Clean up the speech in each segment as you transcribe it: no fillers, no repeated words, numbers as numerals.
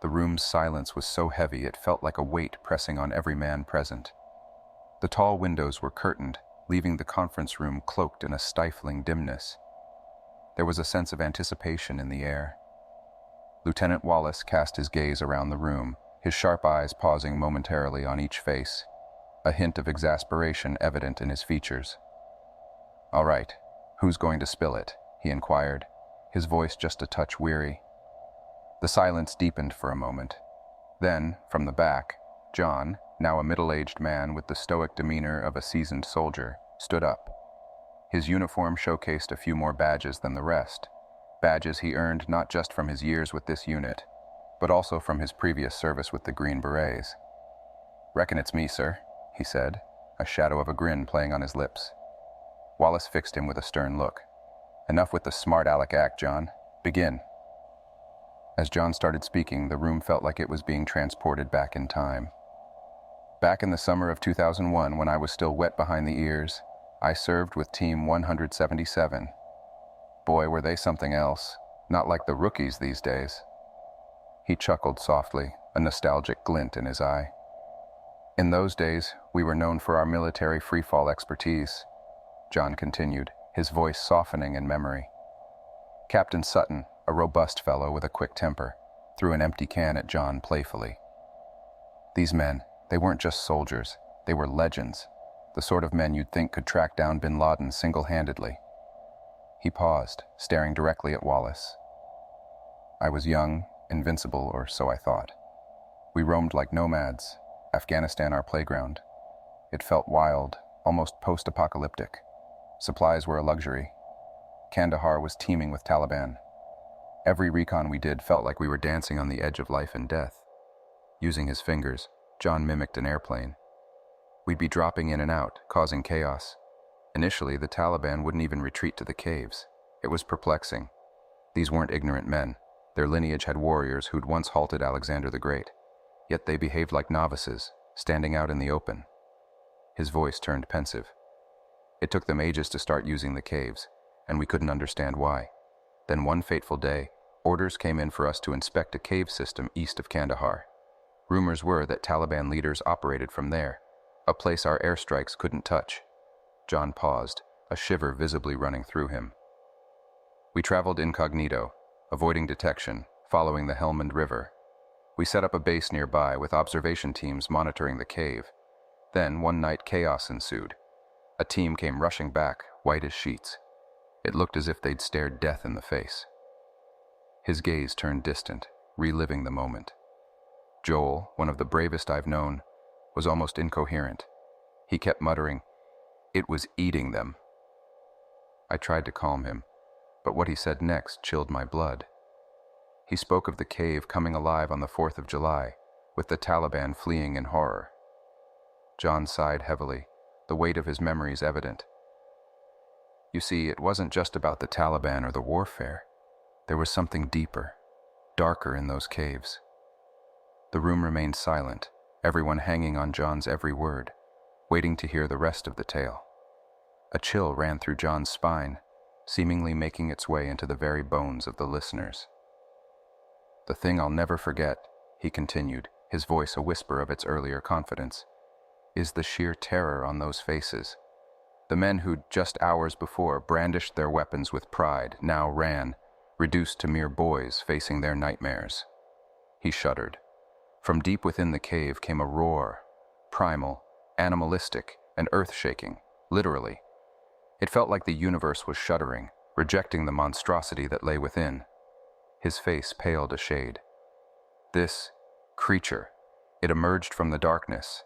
The room's silence was so heavy it felt like a weight pressing on every man present. The tall windows were curtained, leaving the conference room cloaked in a stifling dimness. There was a sense of anticipation in the air. Lieutenant Wallace cast his gaze around the room, his sharp eyes pausing momentarily on each face, a hint of exasperation evident in his features. "All right, who's going to spill it?" he inquired, his voice just a touch weary. The silence deepened for a moment. Then, from the back, John, now a middle-aged man with the stoic demeanor of a seasoned soldier, stood up. His uniform showcased a few more badges than the rest, badges he earned not just from his years with this unit, but also from his previous service with the Green Berets. "Reckon it's me, sir," he said, a shadow of a grin playing on his lips. Wallace fixed him with a stern look. "Enough with the smart aleck act, John. Begin." As John started speaking, the room felt like it was being transported back in time. "Back in the summer of 2001, when I was still wet behind the ears, I served with Team 177. Boy, were they something else, not like the rookies these days." He chuckled softly, a nostalgic glint in his eye. "In those days, we were known for our military freefall expertise," John continued, his voice softening in memory. Captain Sutton, a robust fellow with a quick temper, threw an empty can at John playfully. "These men, they weren't just soldiers, they were legends, the sort of men you'd think could track down bin Laden single-handedly." He paused, staring directly at Wallace. "I was young, invincible, or so I thought. We roamed like nomads, Afghanistan our playground. It felt wild, almost post-apocalyptic. Supplies were a luxury. Kandahar was teeming with Taliban. Every recon we did felt like we were dancing on the edge of life and death." Using his fingers, John mimicked an airplane. "We'd be dropping in and out, causing chaos. Initially, the Taliban wouldn't even retreat to the caves. It was perplexing. These weren't ignorant men. Their lineage had warriors who'd once halted Alexander the Great. Yet they behaved like novices, standing out in the open." His voice turned pensive. "It took them ages to start using the caves, and we couldn't understand why. Then one fateful day, orders came in for us to inspect a cave system east of Kandahar. Rumors were that Taliban leaders operated from there, a place our airstrikes couldn't touch." John paused, a shiver visibly running through him. "We traveled incognito, avoiding detection, following the Helmand River. We set up a base nearby with observation teams monitoring the cave. Then, one night, chaos ensued. A team came rushing back, white as sheets. It looked as if they'd stared death in the face." His gaze turned distant, reliving the moment. Joel, one of the bravest I've known, was almost incoherent. He kept muttering, "It was eating them." I tried to calm him, but what he said next chilled my blood. He spoke of the cave coming alive on the 4th of July, with the Taliban fleeing in horror. John sighed heavily, the weight of his memories evident. "You see, it wasn't just about the Taliban or the warfare. There was something deeper, darker in those caves." The room remained silent, everyone hanging on John's every word, waiting to hear the rest of the tale. A chill ran through John's spine, seemingly making its way into the very bones of the listeners. "The thing I'll never forget," he continued, his voice a whisper of its earlier confidence, "is the sheer terror on those faces. The men who'd just hours before brandished their weapons with pride now ran, reduced to mere boys facing their nightmares." He shuddered. From deep within the cave came a roar, primal, animalistic, and earth-shaking, literally. It felt like the universe was shuddering, rejecting the monstrosity that lay within. His face paled a shade. This creature, it emerged from the darkness.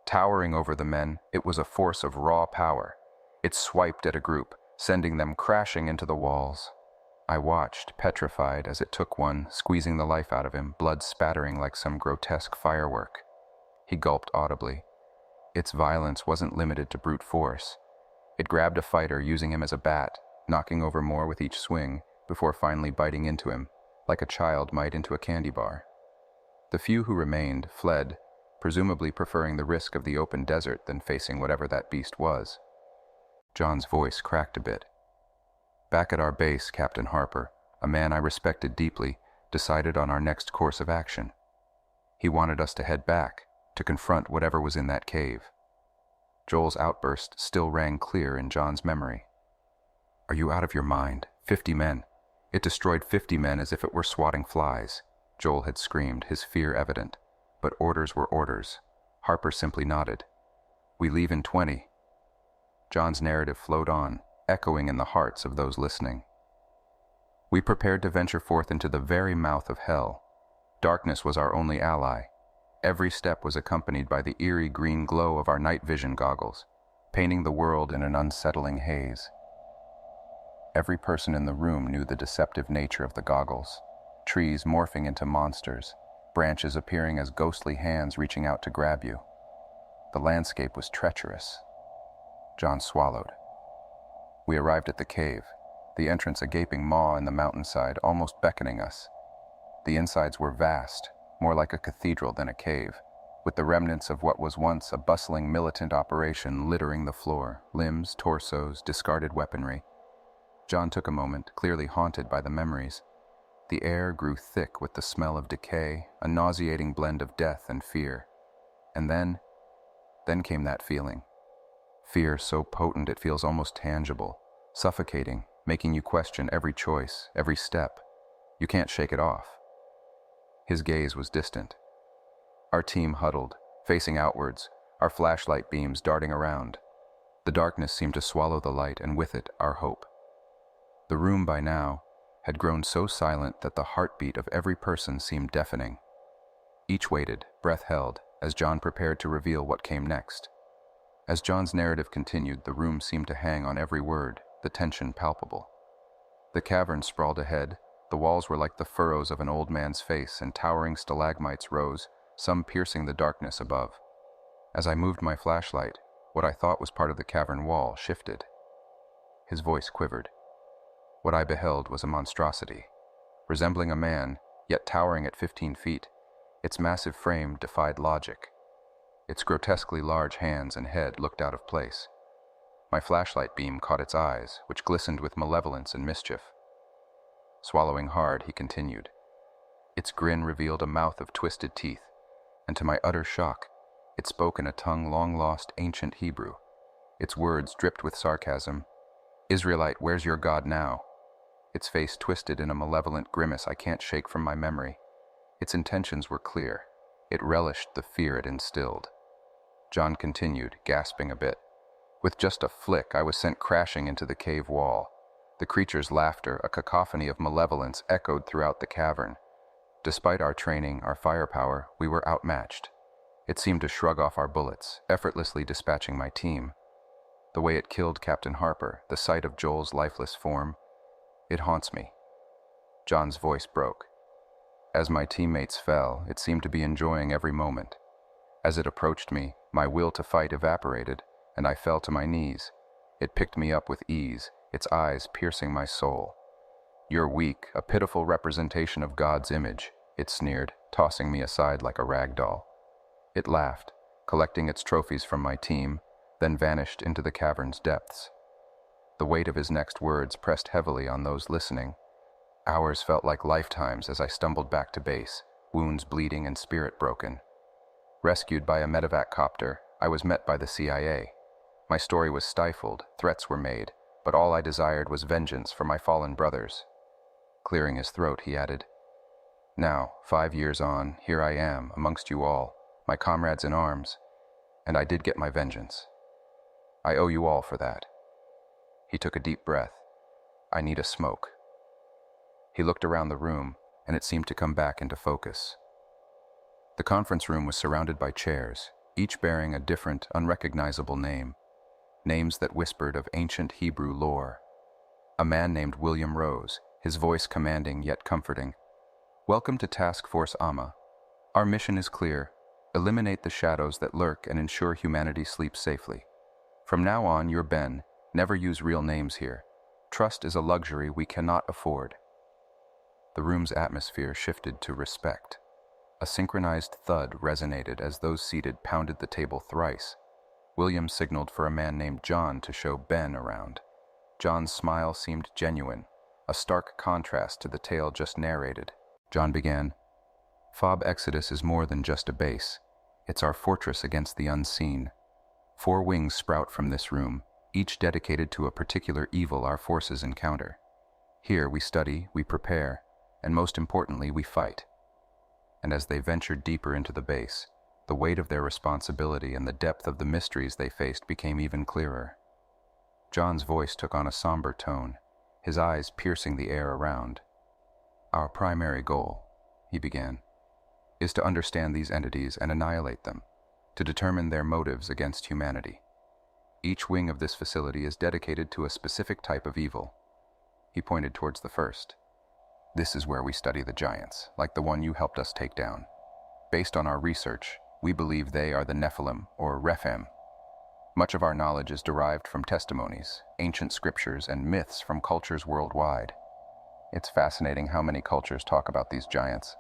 Towering over the men, it was a force of raw power. It swiped at a group, sending them crashing into the walls. I watched, petrified, as it took one, squeezing the life out of him, blood spattering like some grotesque firework. He gulped audibly. Its violence wasn't limited to brute force. It grabbed a fighter, using him as a bat, knocking over more with each swing, before finally biting into him, like a child might into a candy bar. The few who remained fled, presumably preferring the risk of the open desert than facing whatever that beast was. John's voice cracked a bit. "Back at our base, Captain Harper, a man I respected deeply, decided on our next course of action. He wanted us to head back, to confront whatever was in that cave. Joel's outburst still rang clear in John's memory. "Are you out of your mind? 50 men. It destroyed 50 men as if it were swatting flies," Joel had screamed, his fear evident. But orders were orders. Harper simply nodded. "We leave in 20. John's narrative flowed on, echoing in the hearts of those listening. We prepared to venture forth into the very mouth of hell. Darkness was our only ally. Every step was accompanied by the eerie green glow of our night vision goggles, painting the world in an unsettling haze. Every person in the room knew the deceptive nature of the goggles, trees morphing into monsters, branches appearing as ghostly hands reaching out to grab you. The landscape was treacherous. John swallowed. We arrived at the cave, the entrance a gaping maw in the mountainside, almost beckoning us. The insides were vast, more like a cathedral than a cave, with the remnants of what was once a bustling militant operation littering the floor, limbs, torsos, discarded weaponry. John took a moment, clearly haunted by the memories. The air grew thick with the smell of decay, a nauseating blend of death and fear. And then came that feeling. Fear so potent it feels almost tangible, suffocating, making you question every choice, every step. You can't shake it off. His gaze was distant. Our team huddled, facing outwards, our flashlight beams darting around. The darkness seemed to swallow the light, and with it, our hope. The room by now had grown so silent that the heartbeat of every person seemed deafening. Each waited, breath held, as John prepared to reveal what came next. As John's narrative continued, the room seemed to hang on every word, the tension palpable. The cavern sprawled ahead. The walls were like the furrows of an old man's face, and towering stalagmites rose, some piercing the darkness above. As I moved my flashlight, what I thought was part of the cavern wall shifted. His voice quivered. What I beheld was a monstrosity, resembling a man, yet towering at 15 feet. Its massive frame defied logic. Its grotesquely large hands and head looked out of place. My flashlight beam caught its eyes, which glistened with malevolence and mischief. Swallowing hard, he continued. Its grin revealed a mouth of twisted teeth, and to my utter shock, it spoke in a tongue long lost, ancient Hebrew. Its words dripped with sarcasm. "Israelite, where's your God now?" Its face twisted in a malevolent grimace I can't shake from my memory. Its intentions were clear. It relished the fear it instilled. John continued, gasping a bit. With just a flick, I was sent crashing into the cave wall. The creature's laughter, a cacophony of malevolence, echoed throughout the cavern. Despite our training, our firepower, we were outmatched. It seemed to shrug off our bullets, effortlessly dispatching my team. The way it killed Captain Harper, the sight of Joel's lifeless form, it haunts me. John's voice broke. As my teammates fell, it seemed to be enjoying every moment. As it approached me, my will to fight evaporated, and I fell to my knees. It picked me up with ease, its eyes piercing my soul. "You're weak, a pitiful representation of God's image," it sneered, tossing me aside like a rag doll. It laughed, collecting its trophies from my team, then vanished into the cavern's depths. The weight of his next words pressed heavily on those listening. Hours felt like lifetimes as I stumbled back to base, wounds bleeding and spirit broken. Rescued by a medevac copter, I was met by the CIA. My story was stifled, threats were made, but all I desired was vengeance for my fallen brothers. Clearing his throat, he added, "Now, 5 years on, here I am, amongst you all, my comrades in arms, and I did get my vengeance. I owe you all for that." He took a deep breath. "I need a smoke." He looked around the room, and it seemed to come back into focus. The conference room was surrounded by chairs, each bearing a different, unrecognizable name, names that whispered of ancient Hebrew lore. A man named William rose, his voice commanding yet comforting. "Welcome to Task Force Amma. Our mission is clear. Eliminate the shadows that lurk and ensure humanity sleeps safely. From now on, you're Ben. Never use real names here. Trust is a luxury we cannot afford." The room's atmosphere shifted to respect. A synchronized thud resonated as those seated pounded the table thrice. William signaled for a man named John to show Ben around. John's smile seemed genuine, a stark contrast to the tale just narrated. John began, Fob Exodus is more than just a base. It's our fortress against the unseen. 4 wings sprout from this room, each dedicated to a particular evil our forces encounter. Here we study, we prepare, and most importantly, we fight. And as they ventured deeper into the base, the weight of their responsibility and the depth of the mysteries they faced became even clearer. John's voice took on a somber tone, his eyes piercing the air around. "Our primary goal," he began, "is to understand these entities and annihilate them, to determine their motives against humanity. Each wing of this facility is dedicated to a specific type of evil." He pointed towards the first. "This is where we study the giants, like the one you helped us take down. Based on our research, we believe they are the Nephilim, or Rephaim. Much of our knowledge is derived from testimonies, ancient scriptures, and myths from cultures worldwide. It's fascinating how many cultures talk about these giants,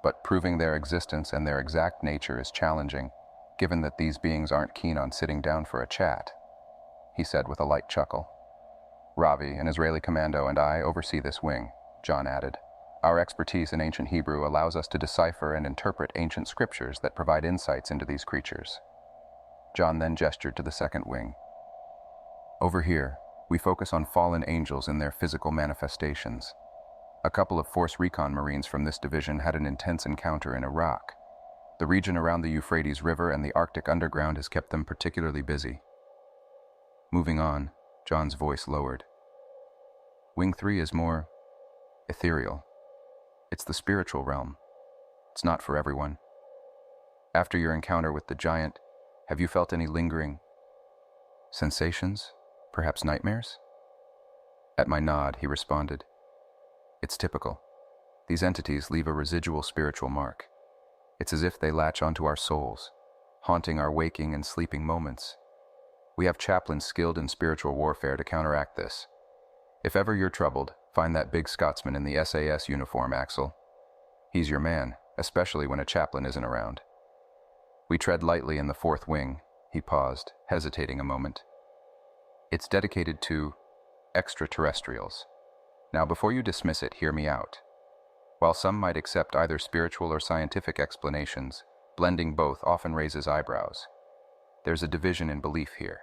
but proving their existence and their exact nature is challenging, given that these beings aren't keen on sitting down for a chat," he said with a light chuckle. "Ravi, an Israeli commando, and I oversee this wing," John added. "Our expertise in ancient Hebrew allows us to decipher and interpret ancient scriptures that provide insights into these creatures." John then gestured to the second wing. "Over here, we focus on fallen angels in their physical manifestations. A couple of Force Recon Marines from this division had an intense encounter in Iraq. The region around the Euphrates River and the Arctic underground has kept them particularly busy." Moving on, John's voice lowered. "Wing 3 is more ethereal. It's the spiritual realm. It's not for everyone. After your encounter with the giant, have you felt any lingering sensations? Perhaps nightmares?" At my nod, he responded, "It's typical. These entities leave a residual spiritual mark. It's as if they latch onto our souls, haunting our waking and sleeping moments. We have chaplains skilled in spiritual warfare to counteract this. If ever you're troubled, find that big Scotsman in the SAS uniform, Axel. He's your man, especially when a chaplain isn't around." "We tread lightly in the 4th wing," he paused, hesitating a moment. "It's dedicated to extraterrestrials. Now, before you dismiss it, hear me out. While some might accept either spiritual or scientific explanations, blending both often raises eyebrows. There's a division in belief here.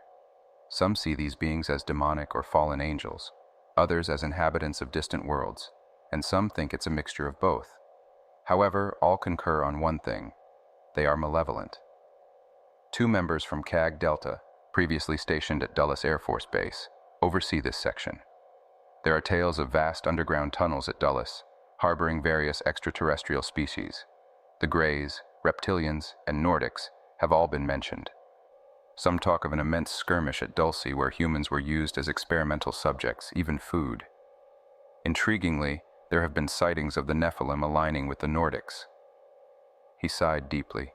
Some see these beings as demonic or fallen angels, others as inhabitants of distant worlds, and some think it's a mixture of both. However, all concur on one thing: they are malevolent. 2 members from CAG Delta, previously stationed at Dulles Air Force Base, oversee this section. There are tales of vast underground tunnels at Dulles, harboring various extraterrestrial species. The Greys, Reptilians, and Nordics have all been mentioned. Some talk of an immense skirmish at Dulce where humans were used as experimental subjects, even food. Intriguingly, there have been sightings of the Nephilim aligning with the Nordics." He sighed deeply.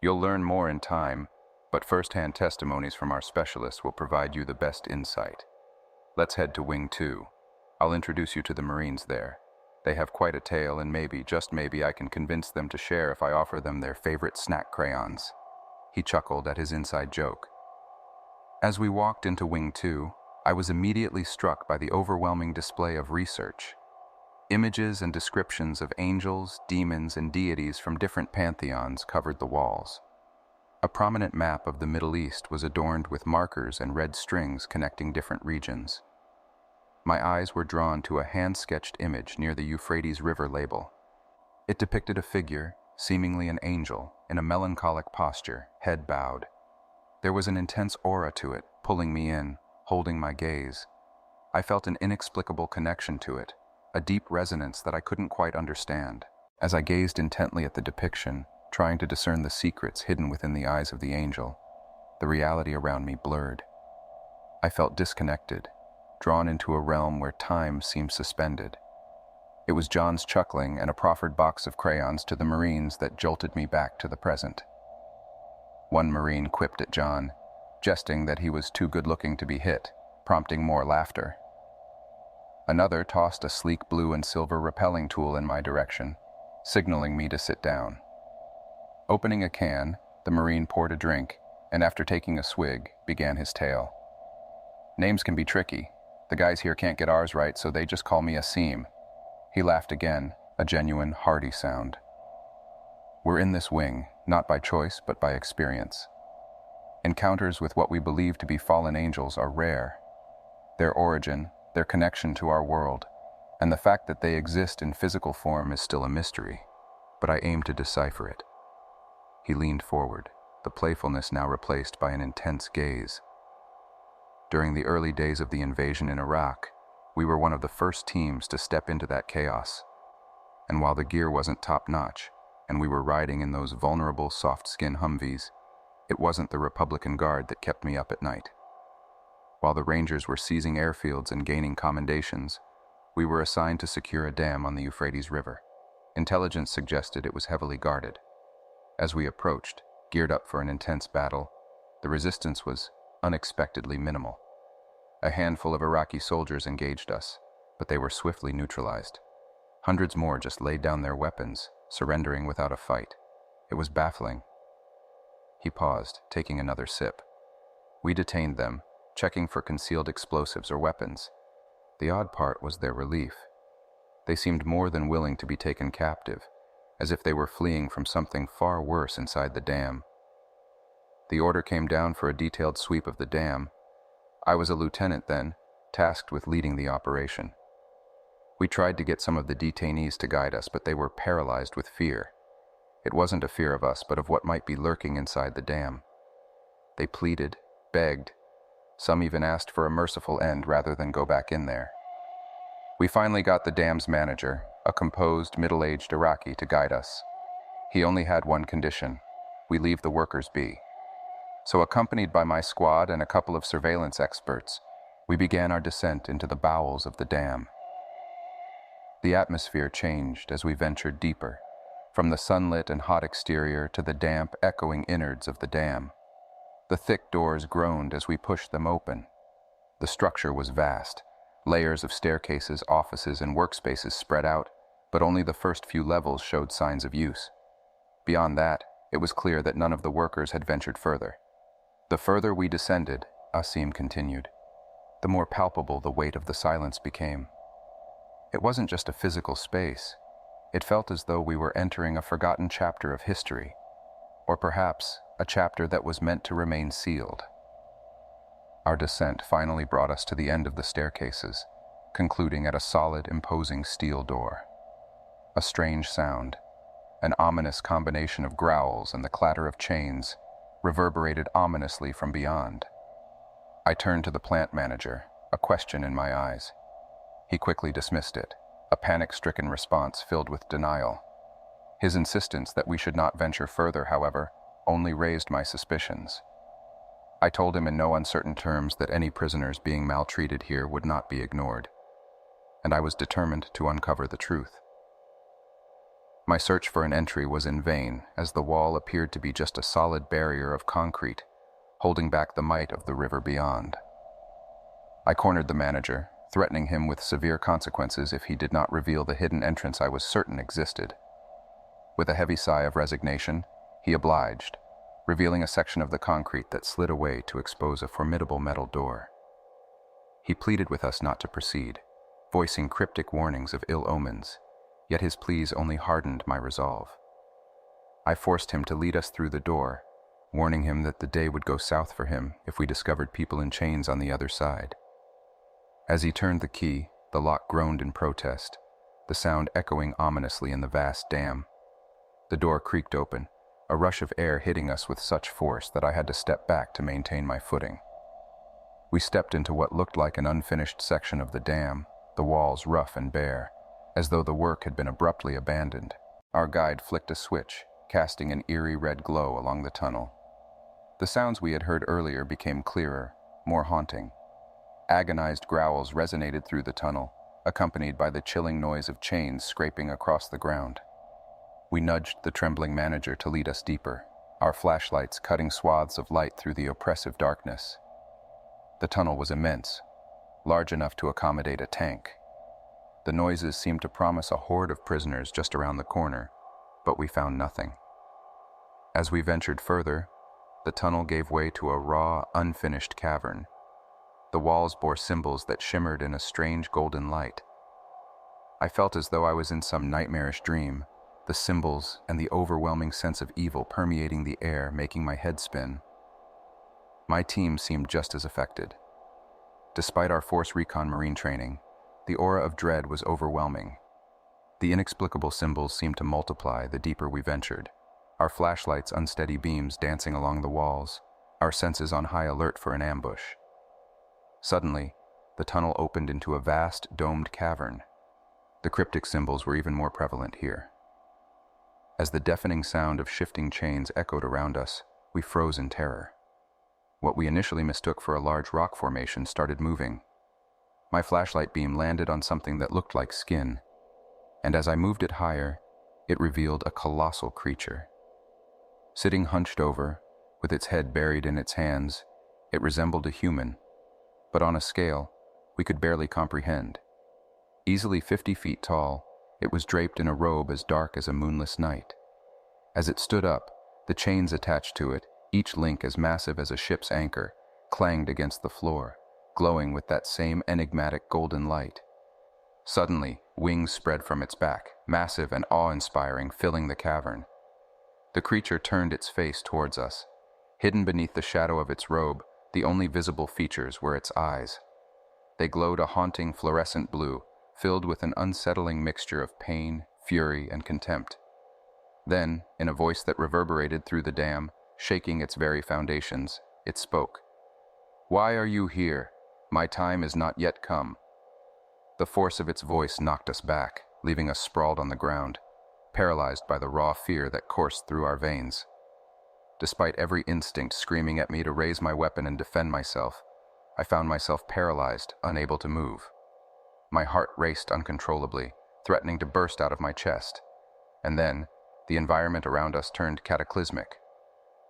"You'll learn more in time, but first-hand testimonies from our specialists will provide you the best insight. Let's head to Wing 2. I'll introduce you to the Marines there. They have quite a tale, and maybe, just maybe, I can convince them to share if I offer them their favorite snack crayons." He chuckled at his inside joke. As we walked into Wing 2, I was immediately struck by the overwhelming display of research. Images and descriptions of angels, demons, and deities from different pantheons covered the walls. A prominent map of the Middle East was adorned with markers and red strings connecting different regions. My eyes were drawn to a hand-sketched image near the Euphrates River label. It depicted a figure, seemingly an angel, in a melancholic posture, head bowed. There was an intense aura to it, pulling me in, holding my gaze. I felt an inexplicable connection to it, a deep resonance that I couldn't quite understand. As I gazed intently at the depiction, trying to discern the secrets hidden within the eyes of the angel, the reality around me blurred. I felt disconnected, drawn into a realm where time seemed suspended. It was John's chuckling and a proffered box of crayons to the Marines that jolted me back to the present. One Marine quipped at John, jesting that he was too good-looking to be hit, prompting more laughter. Another tossed a sleek blue and silver rappelling tool in my direction, signaling me to sit down. Opening a can, the Marine poured a drink, and after taking a swig, began his tale. "Names can be tricky. The guys here can't get ours right, so they just call me Asim." He laughed again, a genuine, hearty sound. We're in this wing, not by choice, but by experience. Encounters with what we believe to be fallen angels are rare. Their origin, their connection to our world, and the fact that they exist in physical form is still a mystery, but I aim to decipher it. He leaned forward, the playfulness now replaced by an intense gaze. During the early days of the invasion in Iraq, we were one of the first teams to step into that chaos. And while the gear wasn't top-notch, and we were riding in those vulnerable soft-skin Humvees, it wasn't the Republican Guard that kept me up at night. While the Rangers were seizing airfields and gaining commendations, we were assigned to secure a dam on the Euphrates River. Intelligence suggested it was heavily guarded. As we approached, geared up for an intense battle, the resistance was unexpectedly minimal. A handful of Iraqi soldiers engaged us, but they were swiftly neutralized. Hundreds more just laid down their weapons, surrendering without a fight. It was baffling. He paused, taking another sip. We detained them, checking for concealed explosives or weapons. The odd part was their relief. They seemed more than willing to be taken captive, as if they were fleeing from something far worse inside the dam. The order came down for a detailed sweep of the dam. I was a lieutenant then, tasked with leading the operation. We tried to get some of the detainees to guide us, but they were paralyzed with fear. It wasn't a fear of us, but of what might be lurking inside the dam. They pleaded, begged. Some even asked for a merciful end rather than go back in there. We finally got the dam's manager, a composed, middle-aged Iraqi, to guide us. He only had one condition: we leave the workers be. So, accompanied by my squad and a couple of surveillance experts, we began our descent into the bowels of the dam. The atmosphere changed as we ventured deeper, from the sunlit and hot exterior to the damp, echoing innards of the dam. The thick doors groaned as we pushed them open. The structure was vast. Layers of staircases, offices, and workspaces spread out, but only the first few levels showed signs of use. Beyond that, it was clear that none of the workers had ventured further. The further we descended, Asim continued, the more palpable the weight of the silence became. It wasn't just a physical space. It felt as though we were entering a forgotten chapter of history, or perhaps a chapter that was meant to remain sealed. Our descent finally brought us to the end of the staircases, concluding at a solid, imposing steel door. A strange sound, an ominous combination of growls and the clatter of chains, reverberated ominously from beyond. I turned to the plant manager, a question in my eyes. He quickly dismissed it, a panic-stricken response filled with denial. His insistence that we should not venture further, however, only raised my suspicions. I told him in no uncertain terms that any prisoners being maltreated here would not be ignored, and I was determined to uncover the truth. My search for an entry was in vain, as the wall appeared to be just a solid barrier of concrete, holding back the might of the river beyond. I cornered the manager, threatening him with severe consequences if he did not reveal the hidden entrance I was certain existed. With a heavy sigh of resignation, he obliged, revealing a section of the concrete that slid away to expose a formidable metal door. He pleaded with us not to proceed, voicing cryptic warnings of ill omens, yet his pleas only hardened my resolve. I forced him to lead us through the door, warning him that the day would go south for him if we discovered people in chains on the other side. As he turned the key, the lock groaned in protest, the sound echoing ominously in the vast dam. The door creaked open, a rush of air hitting us with such force that I had to step back to maintain my footing. We stepped into what looked like an unfinished section of the dam, the walls rough and bare, as though the work had been abruptly abandoned. Our guide flicked a switch, casting an eerie red glow along the tunnel. The sounds we had heard earlier became clearer, more haunting. Agonized growls resonated through the tunnel, accompanied by the chilling noise of chains scraping across the ground. We nudged the trembling manager to lead us deeper, our flashlights cutting swaths of light through the oppressive darkness. The tunnel was immense, large enough to accommodate a tank. The noises seemed to promise a horde of prisoners just around the corner, but we found nothing. As we ventured further, the tunnel gave way to a raw, unfinished cavern. The walls bore symbols that shimmered in a strange golden light. I felt as though I was in some nightmarish dream, the symbols and the overwhelming sense of evil permeating the air, making my head spin. My team seemed just as affected. Despite our Force Recon Marine training, the aura of dread was overwhelming. The inexplicable symbols seemed to multiply the deeper we ventured, our flashlights' unsteady beams dancing along the walls, our senses on high alert for an ambush. Suddenly, the tunnel opened into a vast, domed cavern. The cryptic symbols were even more prevalent here. As the deafening sound of shifting chains echoed around us, we froze in terror. What we initially mistook for a large rock formation started moving. My flashlight beam landed on something that looked like skin, and as I moved it higher, it revealed a colossal creature. Sitting hunched over, with its head buried in its hands, it resembled a human, but on a scale we could barely comprehend. Easily 50 feet tall, it was draped in a robe as dark as a moonless night. As it stood up, the chains attached to it, each link as massive as a ship's anchor, clanged against the floor, glowing with that same enigmatic golden light. Suddenly, wings spread from its back, massive and awe-inspiring, filling the cavern. The creature turned its face towards us. Hidden beneath the shadow of its robe, the only visible features were its eyes. They glowed a haunting fluorescent blue, filled with an unsettling mixture of pain, fury, and contempt. Then, in a voice that reverberated through the dam, shaking its very foundations, it spoke. "Why are you here? My time is not yet come." The force of its voice knocked us back, leaving us sprawled on the ground, paralyzed by the raw fear that coursed through our veins. Despite every instinct screaming at me to raise my weapon and defend myself, I found myself paralyzed, unable to move. My heart raced uncontrollably, threatening to burst out of my chest. And then, the environment around us turned cataclysmic.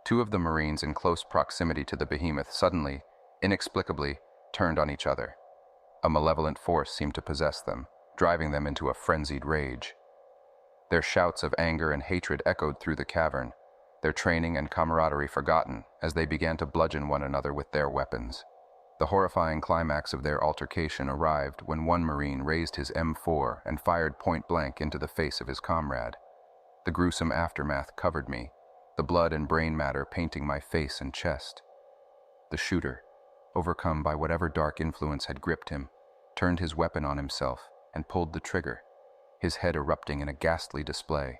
Two of the Marines in close proximity to the behemoth suddenly, inexplicably, turned on each other. A malevolent force seemed to possess them, driving them into a frenzied rage. Their shouts of anger and hatred echoed through the cavern, their training and camaraderie forgotten as they began to bludgeon one another with their weapons. The horrifying climax of their altercation arrived when one Marine raised his M4 and fired point-blank into the face of his comrade. The gruesome aftermath covered me, the blood and brain matter painting my face and chest. The shooter, overcome by whatever dark influence had gripped him, turned his weapon on himself and pulled the trigger, his head erupting in a ghastly display.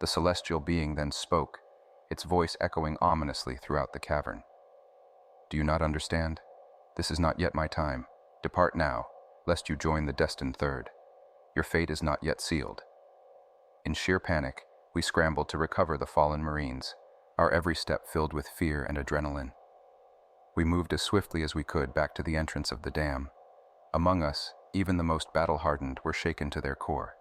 The celestial being then spoke, its voice echoing ominously throughout the cavern. "Do you not understand? This is not yet my time. Depart now, lest you join the destined third. Your fate is not yet sealed." In sheer panic, we scrambled to recover the fallen Marines, our every step filled with fear and adrenaline. We moved as swiftly as we could back to the entrance of the dam. Among us, even the most battle-hardened were shaken to their core.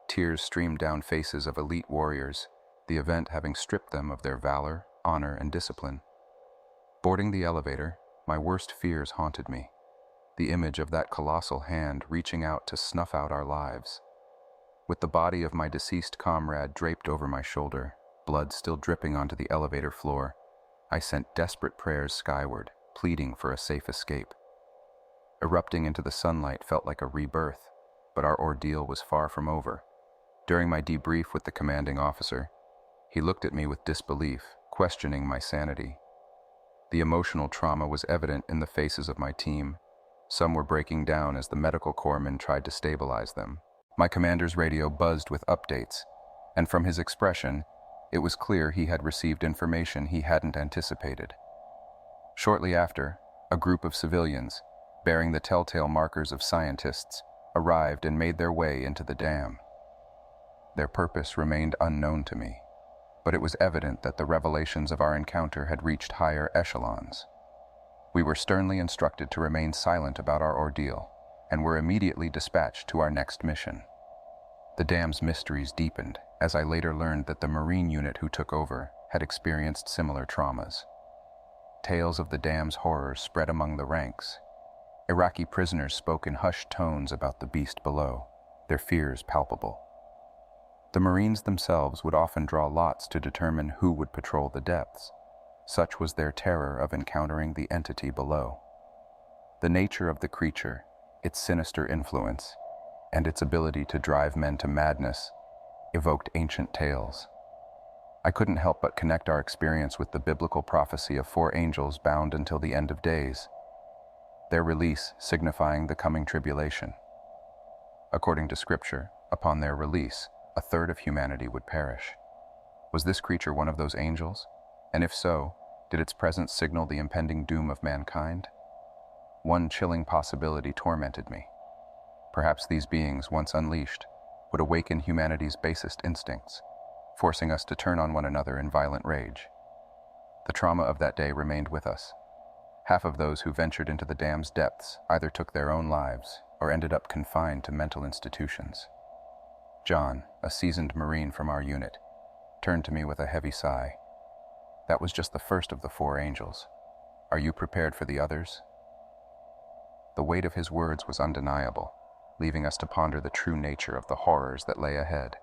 Tears streamed down faces of elite warriors, the event having stripped them of their valor, honor, and discipline. Boarding the elevator, my worst fears haunted me. The image of that colossal hand reaching out to snuff out our lives. With the body of my deceased comrade draped over my shoulder, blood still dripping onto the elevator floor, I sent desperate prayers skyward, pleading for a safe escape. Erupting into the sunlight felt like a rebirth, but our ordeal was far from over. During my debrief with the commanding officer, he looked at me with disbelief, questioning my sanity. The emotional trauma was evident in the faces of my team. Some were breaking down as the medical corpsmen tried to stabilize them. My commander's radio buzzed with updates, and from his expression, it was clear he had received information he hadn't anticipated. Shortly after, a group of civilians, bearing the telltale markers of scientists, arrived and made their way into the dam. Their purpose remained unknown to me, but it was evident that the revelations of our encounter had reached higher echelons. We were sternly instructed to remain silent about our ordeal, and were immediately dispatched to our next mission. The dam's mysteries deepened as I later learned that the Marine unit who took over had experienced similar traumas. Tales of the dam's horrors spread among the ranks. Iraqi prisoners spoke in hushed tones about the beast below, their fears palpable. The Marines themselves would often draw lots to determine who would patrol the depths. Such was their terror of encountering the entity below. The nature of the creature, its sinister influence, and its ability to drive men to madness, evoked ancient tales. I couldn't help but connect our experience with the biblical prophecy of 4 angels bound until the end of days, their release signifying the coming tribulation. According to Scripture, upon their release, a third of humanity would perish. Was this creature one of those angels? And if so, did its presence signal the impending doom of mankind? One chilling possibility tormented me. Perhaps these beings, once unleashed, would awaken humanity's basest instincts, forcing us to turn on one another in violent rage. The trauma of that day remained with us. Half of those who ventured into the dam's depths either took their own lives or ended up confined to mental institutions. John, a seasoned Marine from our unit, turned to me with a heavy sigh. That was just the first of the 4 angels. Are you prepared for the others? The weight of his words was undeniable, leaving us to ponder the true nature of the horrors that lay ahead.